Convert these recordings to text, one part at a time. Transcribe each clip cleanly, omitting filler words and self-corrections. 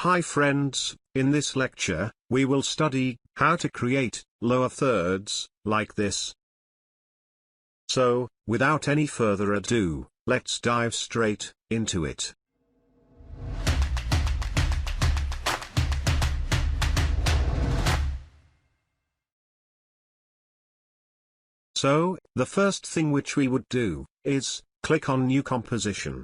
Hi friends, in this lecture, we will study how to create lower thirds, like this. So, without any further ado, let's dive straight into it. So, the first thing which we would do, is, click on New Composition.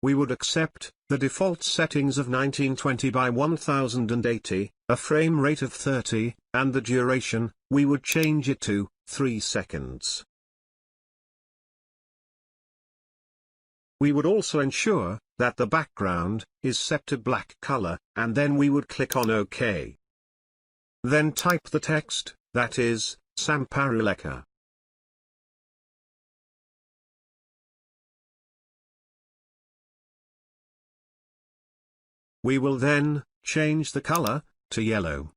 We would accept the default settings of 1920 by 1080, a frame rate of 30, and the duration, we would change it to 3 seconds. We would also ensure that the background is set to black color, and then we would click on OK. Then type the text, that is, Samparuleka. We will then change the color to yellow.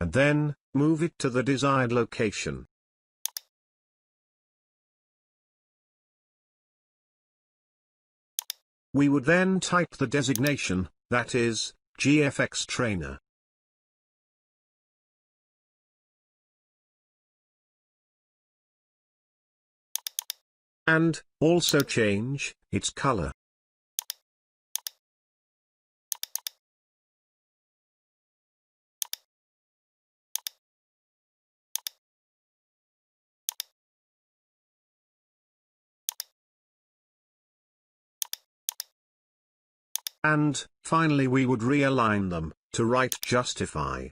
And then, move it to the desired location. We would then type the designation, that is, GFX Trainer. And, also change its color. And, finally we would realign them, to right justify.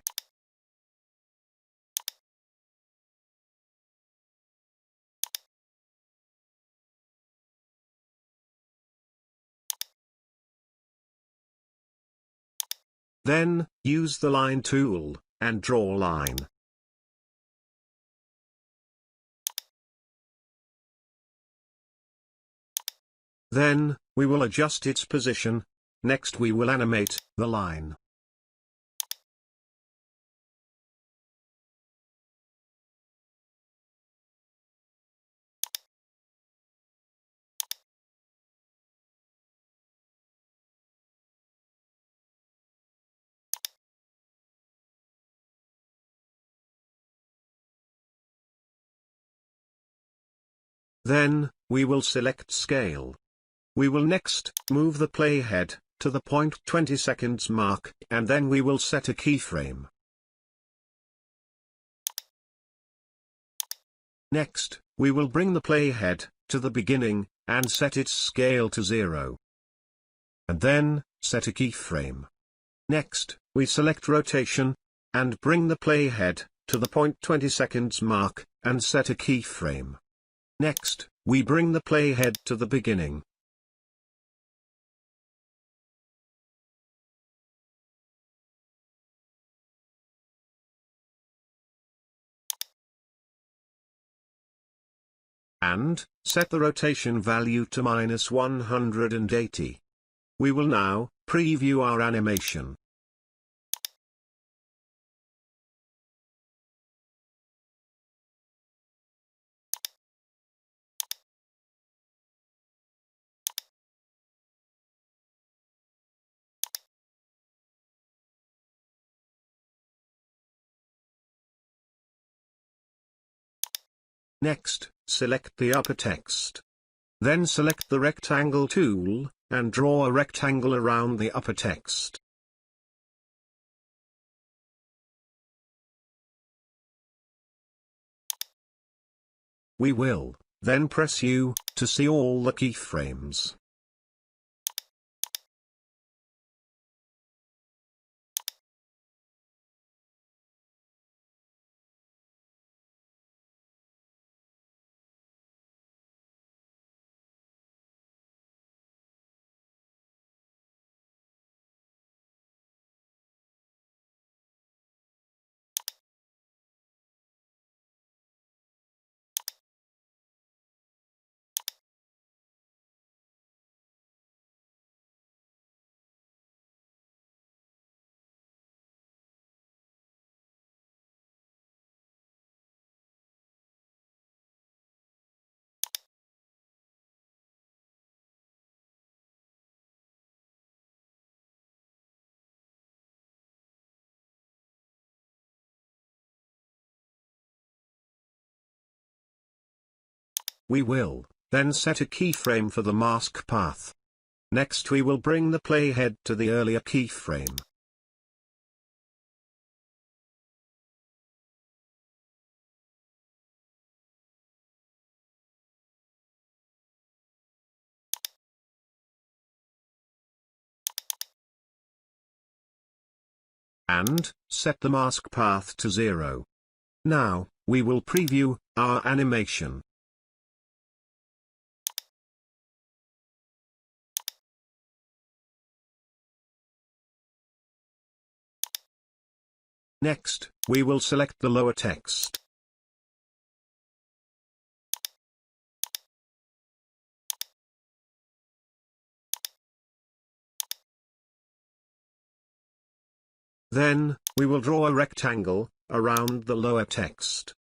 Then, use the line tool, and draw line. Then, we will adjust its position. Next we will animate the line. Then, we will select Scale. We will next move the playhead to the 20 seconds mark, and then we will set a keyframe. Next, we will bring the playhead to the beginning, and set its scale to 0. And then, set a keyframe. Next, we select Rotation, and bring the playhead to the 20 seconds mark, and set a keyframe. Next, we bring the playhead to the beginning. And, set the rotation value to -180. We will now preview our animation. Next, select the upper text. Then select the rectangle tool, and draw a rectangle around the upper text. We will then press U to see all the keyframes. we will then set a keyframe for the mask path. Next we will bring the playhead to the earlier keyframe. And set the mask path to 0. Now, we will preview our animation. Next, we will select the lower text. Then, we will draw a rectangle around the lower text.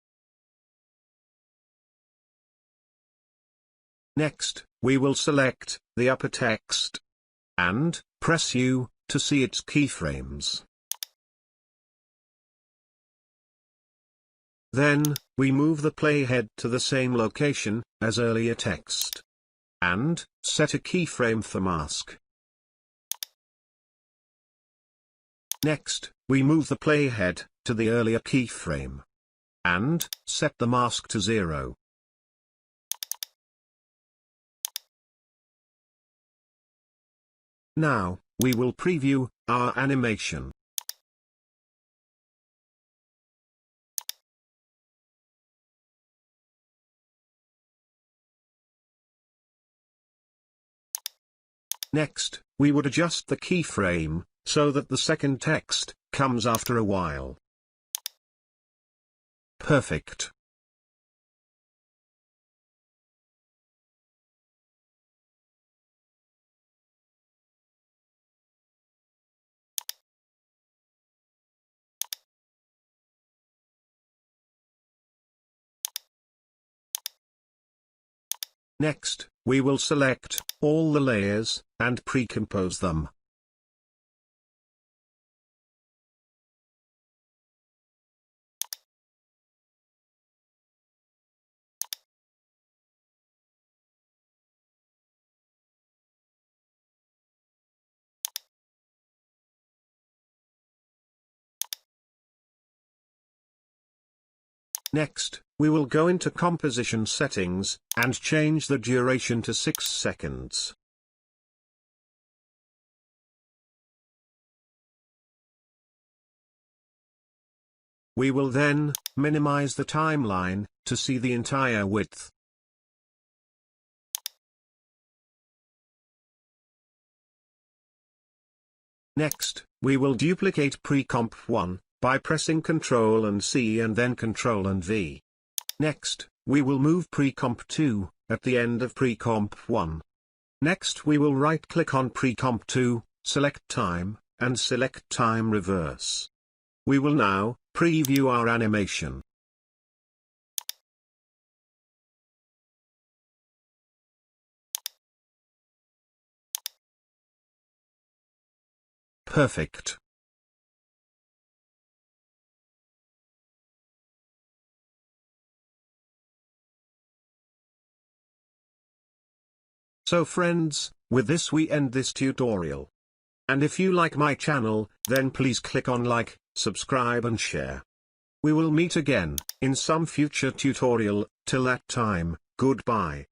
Next, we will select the upper text and press U to see its keyframes. Then, we move the playhead to the same location as earlier text and set a keyframe for mask. Next, we move the playhead to the earlier keyframe and set the mask to 0. Now, we will preview our animation. Next, we would adjust the keyframe so that the second text comes after a while. Perfect. Next, we will select all the layers and pre-compose them. Next, we will go into composition settings and change the duration to 6 seconds. We will then minimize the timeline to see the entire width. Next, we will duplicate pre-comp 1 by pressing Ctrl and C and then Ctrl and V. Next, we will move pre-comp 2 at the end of pre-comp 1. Next we will right-click on pre-comp 2, select time, and select time reverse. We will now preview our animation. Perfect. So friends, with this we end this tutorial. And if you like my channel, then please click on like, subscribe and share. We will meet again in some future tutorial. Till that time, goodbye.